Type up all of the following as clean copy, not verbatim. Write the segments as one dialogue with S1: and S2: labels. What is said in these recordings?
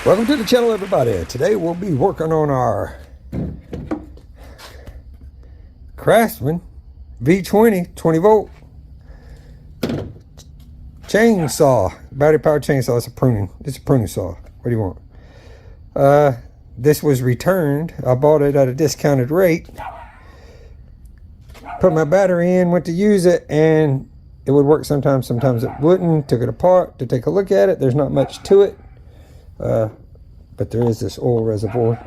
S1: Welcome to the channel, everybody. Today we'll be working on our Craftsman V20 20 volt chainsaw, battery powered chainsaw. It's a pruning saw. What do you want? This was returned. I bought it at a discounted rate. Put my battery in, went to use it, and it would work sometimes it wouldn't. Took it apart to take a look at it. There's not much to it. But there is this oil reservoir.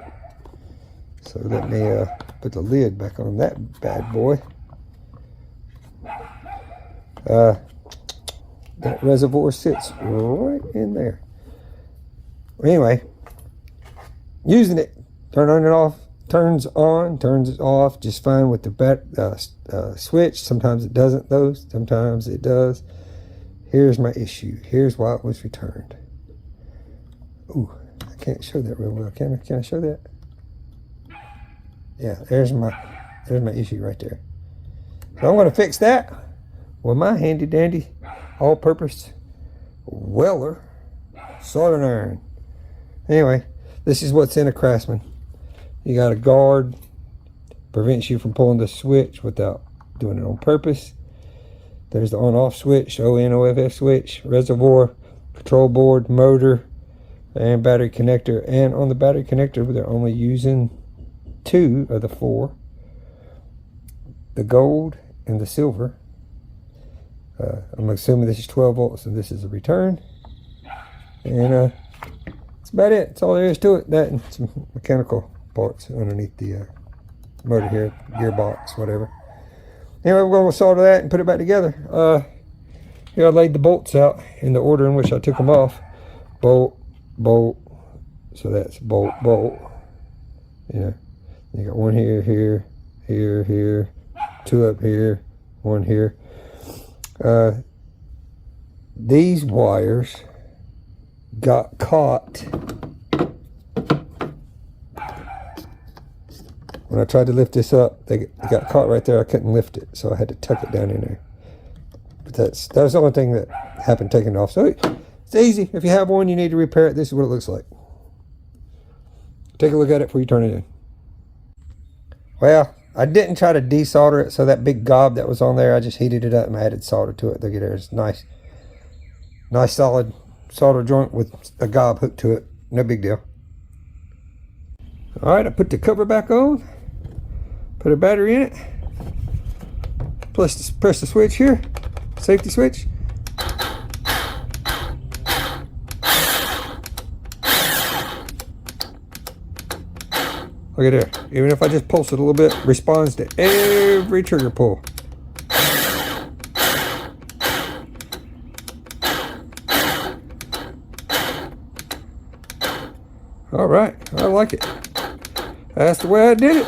S1: So let me put the lid back on that bad boy. That reservoir sits right in there. Anyway, using it, turn on and off, turns on, turns it off just fine with the switch. Sometimes it doesn't though, sometimes it does. Here's my issue. Here's why it was returned. Ooh, I can't show that real well. Can I show that? Yeah, there's my issue right there. So I'm going to fix that with my handy dandy all-purpose welder soldering iron. Anyway, this is what's in a Craftsman. You got a guard, prevents you from pulling the switch without doing it on purpose. There's the on-off switch, on/off switch, reservoir, control board, motor, and battery connector. And on the battery connector, they're only using 2 of the 4, the gold and the silver. I'm assuming this is 12 volts and this is a return. And that's about it. That's all there is to it. That and some mechanical parts underneath the motor here, gearbox, whatever. Anyway, we're going to solder that and put it back together. Here I laid the bolts out in the order in which I took them off. Bolt, bolt, so that's bolt, bolt. Yeah, you got one here, here, here, here, 2 up here, 1 here. These wires got caught when I tried to lift this up. They got caught right there. I couldn't lift it, so I had to tuck it down in there. But that was the only thing that happened taking it off. So it's easy. If you have one, you need to repair it. This is what it looks like. Take a look at it before you turn it in. Well, I didn't try to desolder it, so that big gob that was on there, I just heated it up and added solder to it. Look at there, it's nice solid solder joint with a gob hooked to it. No big deal. All right, I put the cover back on, put a battery in it, press the switch here, safety switch. Look at there. Even if I just pulse it a little bit, responds to every trigger pull. All right, I like it. That's the way I did it.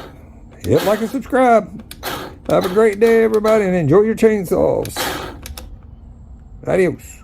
S1: Hit like and subscribe. Have a great day, everybody, and enjoy your chainsaws. Adios.